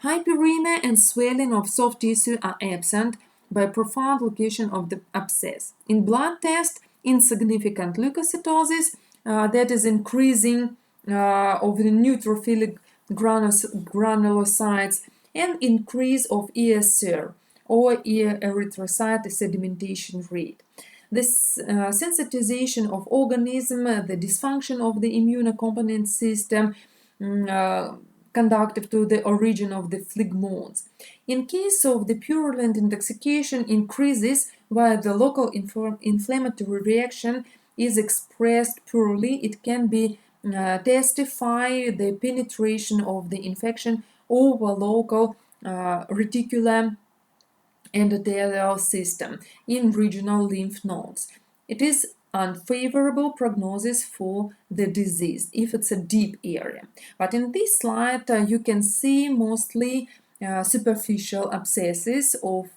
Hyperemia and swelling of soft tissue are absent by profound location of the abscess. In blood test, insignificant leukocytosis, that is increasing of the neutrophilic granulocytes, and increase of ESR or erythrocyte sedimentation rate. This sensitization of organism, the dysfunction of the immunocomponent system, conductive to the origin of the phlegmones. In case of the purulent intoxication increases while the local inflammatory reaction is expressed poorly, it can be testify the penetration of the infection over local reticulum endothelial system in regional lymph nodes. It is unfavorable prognosis for the disease if it's a deep area. But in this slide you can see mostly superficial abscesses of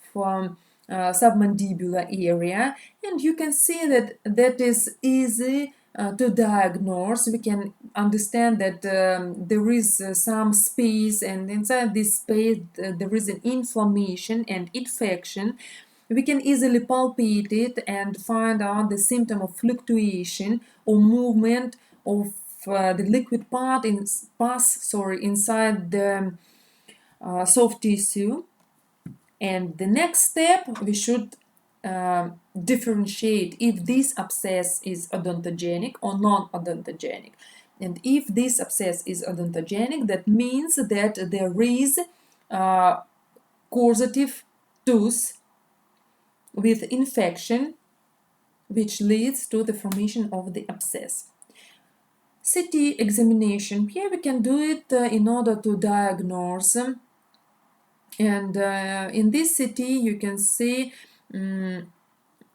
submandibular area, and you can see that that is easy to diagnose. We can understand that there is some space, and inside this space there is an inflammation and infection. We can easily palpate it and find out the symptom of fluctuation or movement of the liquid part inside the soft tissue. And the next step, we should differentiate if this abscess is odontogenic or non-odontogenic. And if this abscess is odontogenic, that means that there is causative tooth with infection which leads to the formation of the abscess. CT examination, here we can do it in order to diagnose, and in this CT you can see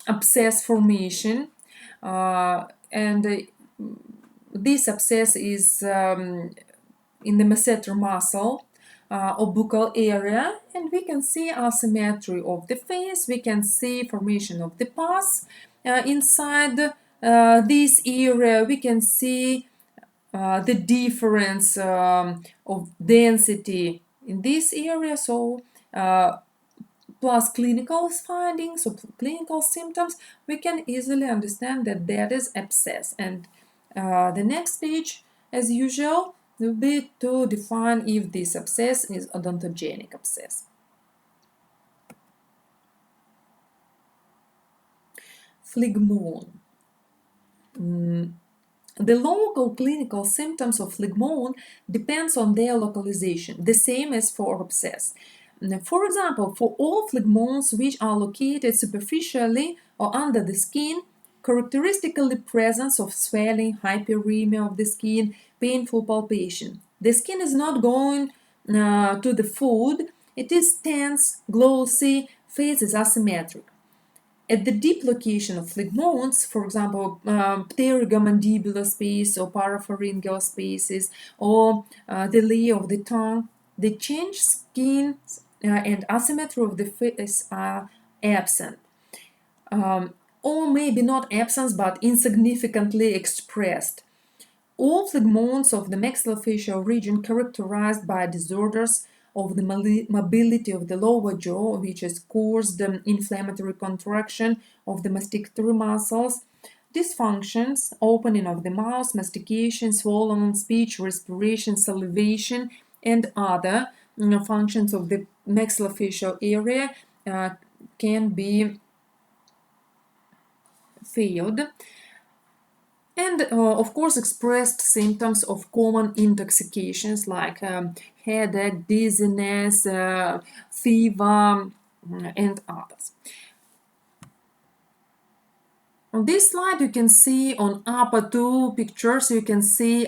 abscess formation, and this abscess is in the masseter muscle or buccal area, and we can see asymmetry of the face. We can see formation of the pus inside this area. We can see the difference of density in this area. So plus clinical findings or clinical symptoms, we can easily understand that that is abscess. And the next stage, as usual, will be to define if this abscess is odontogenic abscess. phlegmon. The local clinical symptoms of phlegmon depends on their localization, the same as for abscess. For example, for all phlegmons which are located superficially or under the skin, characteristically presence of swelling, hyperemia of the skin, painful palpation. The skin is not going to the food, it is tense, glossy, face is asymmetric. At the deep location of phlegmons, for example, pterygomandibular space or parapharyngeal spaces, or the layer of the tongue, the changed skin and asymmetry of the face are absent. Or maybe not absent, but insignificantly expressed. All phlegmons of the maxillofacial region characterized by disorders of the mobility of the lower jaw, which is caused inflammatory contraction of the masticatory muscles, dysfunctions, opening of the mouth, mastication, swallowing, speech, respiration, salivation, and other functions of the maxillofacial area can be failed. And of course, expressed symptoms of common intoxications like headache, dizziness, fever, and others. On this slide, you can see on upper two pictures, you can see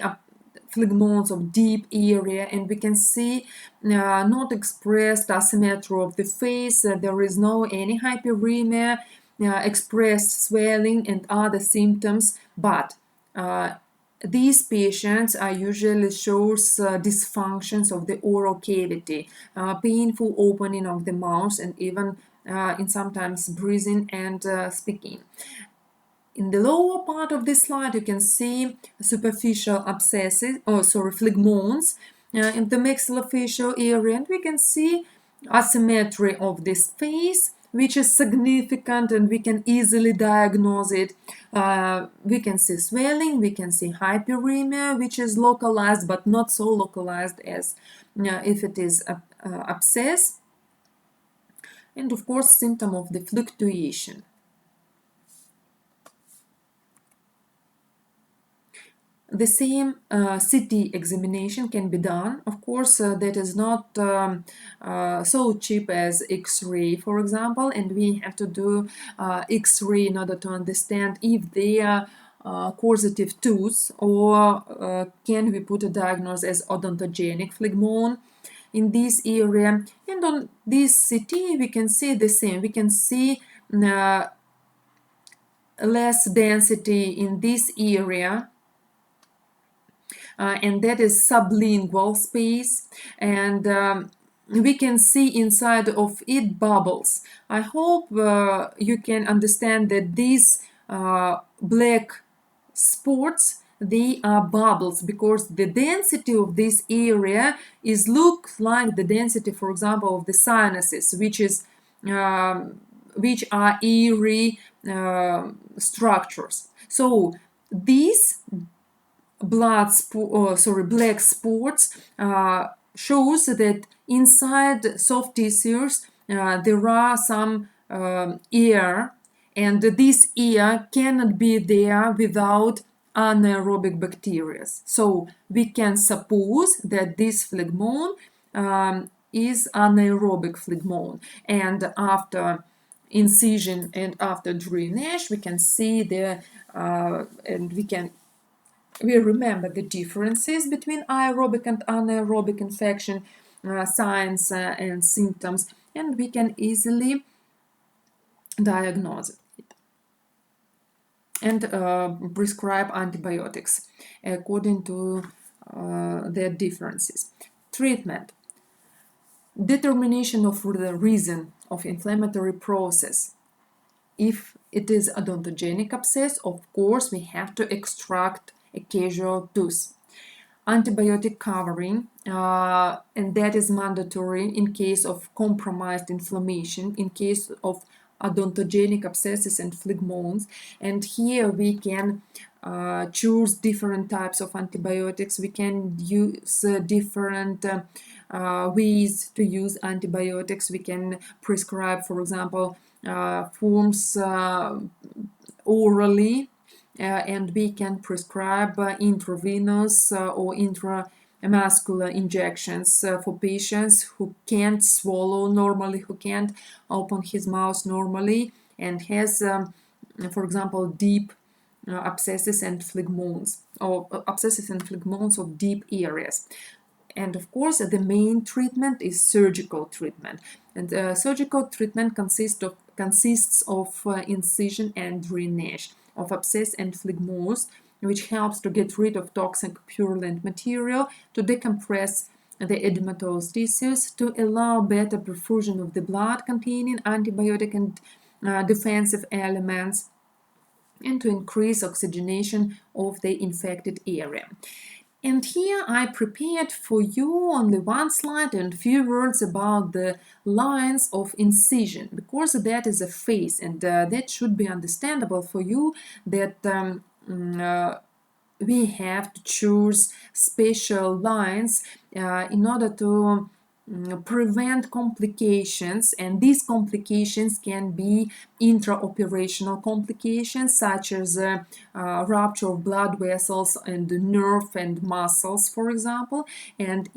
phlegmons of deep area, and we can see not expressed asymmetry of the face. There is no any hyperemia, expressed swelling and other symptoms, but these patients usually shows dysfunctions of the oral cavity, painful opening of the mouth, and even in sometimes breathing and speaking. In the lower part of this slide, you can see superficial abscesses, phlegmons in the maxillofacial area, and we can see asymmetry of this face, which is significant, and we can easily diagnose it. We can see swelling, we can see hyperemia, which is localized, but not so localized as if it is abscess, and of course, symptom of the fluctuation. The same CT examination can be done. Of course, that is not so cheap as X-ray, for example, and we have to do X-ray in order to understand if they are causative tooth, or can we put a diagnosis as odontogenic phlegmon in this area. And on this CT, we can see the same. We can see less density in this area, and that is sublingual space, and we can see inside of it bubbles. I hope you can understand that these black spots, they are bubbles, because the density of this area is look like the density, for example, of the sinuses, which are airy structures. So these black spots shows that inside soft tissues there are some air, and this air cannot be there without anaerobic bacteria. So we can suppose that this phlegmon is anaerobic phlegmon, and after incision and after drainage we can see the and we remember the differences between aerobic and anaerobic infection signs and symptoms, and we can easily diagnose it and prescribe antibiotics according to their differences. Treatment. Determination of the reason of inflammatory process. If it is odontogenic abscess, of course, we have to extract a casual tooth. Antibiotic covering, and that is mandatory in case of compromised inflammation, in case of odontogenic abscesses and phlegmons. And here we can choose different types of antibiotics. We can use different ways to use antibiotics. We can prescribe, for example, forms orally, and we can prescribe intravenous or intramuscular injections for patients who can't swallow normally, who can't open his mouth normally, and has, for example, deep abscesses and phlegmones, or abscesses and phlegmones of deep areas. And of course, the main treatment is surgical treatment. And surgical treatment consists of incision and drainage of abscess and phlegmos, which helps to get rid of toxic purulent material, to decompress the edematous tissues, to allow better perfusion of the blood containing antibiotic and defensive elements, and to increase oxygenation of the infected area. And here I prepared for you only one slide and few words about the lines of incision, because that is a phase, and that should be understandable for you, that we have to choose special lines in order to prevent complications, and these complications can be intraoperational complications such as rupture of blood vessels and nerve and muscles, for example, and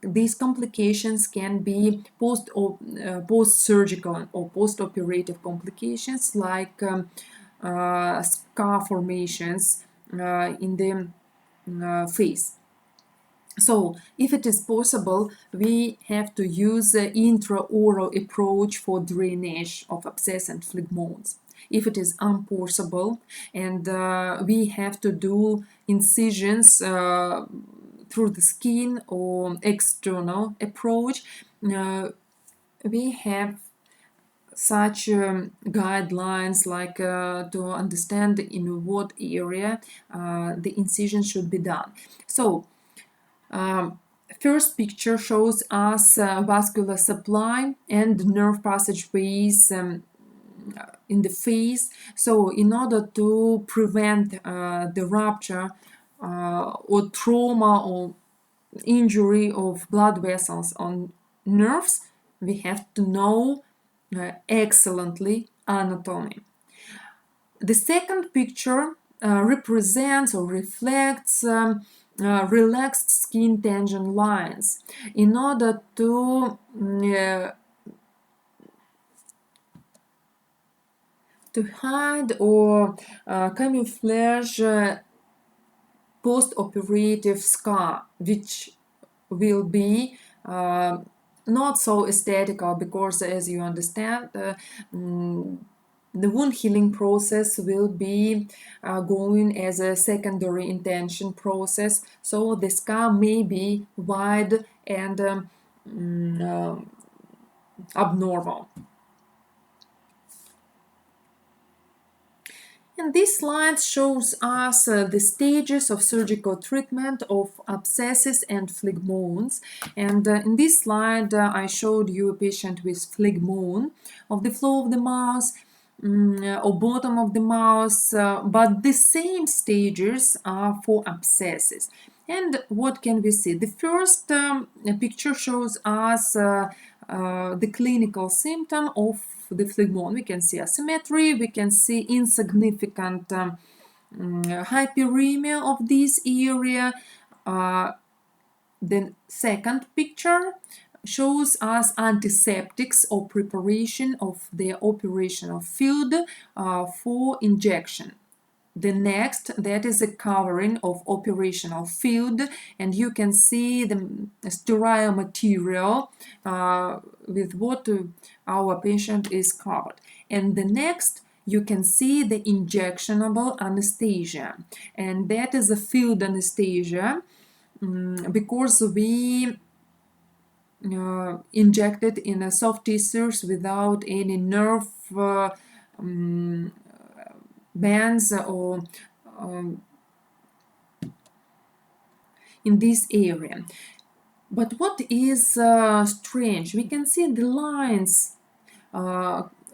these complications can be post-surgical or post-operative complications like scar formations in the face. So, if it is possible, we have to use the intraoral approach for drainage of abscess and phlegmones. If it is impossible, and we have to do incisions through the skin or external approach, we have such guidelines like to understand in what area the incision should be done. So, first picture shows us vascular supply and nerve passageways in the face. So in order to prevent the rupture or trauma or injury of blood vessels on nerves, we have to know excellently anatomy. The second picture represents or reflects relaxed skin tension lines in order to hide or camouflage post-operative scar, which will be not so aesthetical, because as you understand, the wound healing process will be going as a secondary intention process, so the scar may be wide and abnormal. And this slide shows us the stages of surgical treatment of abscesses and phlegmones. And in this slide, I showed you a patient with phlegmone of the floor of the mouth or bottom of the mouth, but the same stages are for abscesses. And what can we see? The first picture shows us the clinical symptom of the phlegmone. We can see asymmetry, we can see insignificant hyperemia of this area. The second picture shows us antiseptics or preparation of the operational field for injection. The next, that is a covering of operational field, and you can see the sterile material with what our patient is covered. And the next, you can see the injectionable anesthesia, and that is a field anesthesia because we injected in a soft tissues without any nerve bands or in this area. But what is strange, we can see the lines,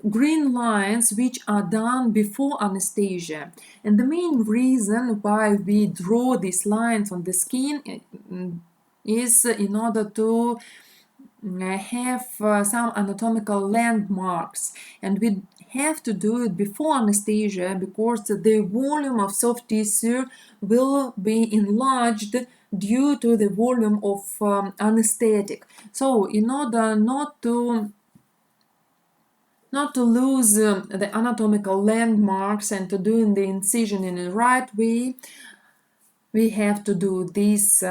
green lines, which are done before anesthesia. And the main reason why we draw these lines on the skin is in order to have some anatomical landmarks, and we have to do it before anesthesia because the volume of soft tissue will be enlarged due to the volume of anesthetic. So in order not to lose the anatomical landmarks and to do the incision in the right way, we have to do these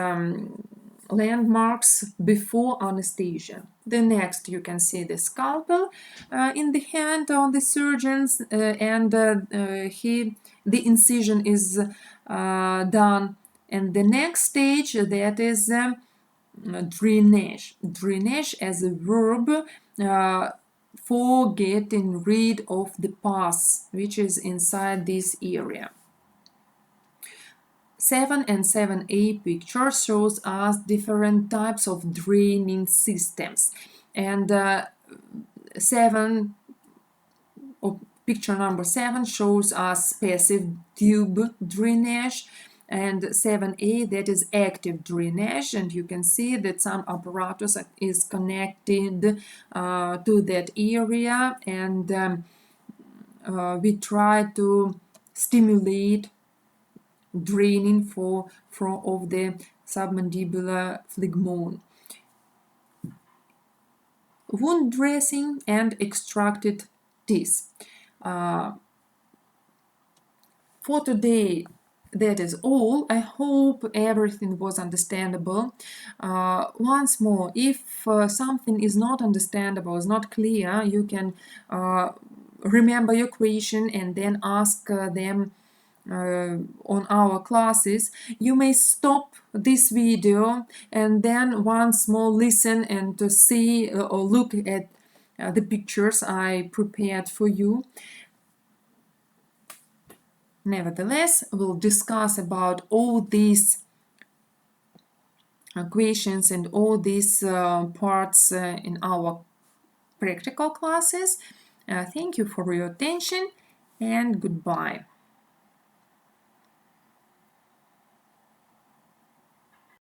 landmarks before anesthesia. The next, you can see the scalpel in the hand on the surgeons, and the incision is done. And the next stage, that is drainage. Drainage as a verb for getting rid of the pus which is inside this area. 7 and 7a picture shows us different types of draining systems, and 7 or picture number 7 shows us passive tube drainage, and 7a, that is active drainage, and you can see that some apparatus is connected to that area, and we try to stimulate draining of the submandibular phlegmon. Wound dressing and extracted teeth. For today, that is all. I hope everything was understandable. Once more, if something is not understandable, is not clear, you can remember your question and then ask them on our classes. You may stop this video and then once more listen and to see or look at the pictures I prepared for you. Nevertheless, we'll discuss about all these questions and all these parts in our practical classes. Thank you for your attention and goodbye.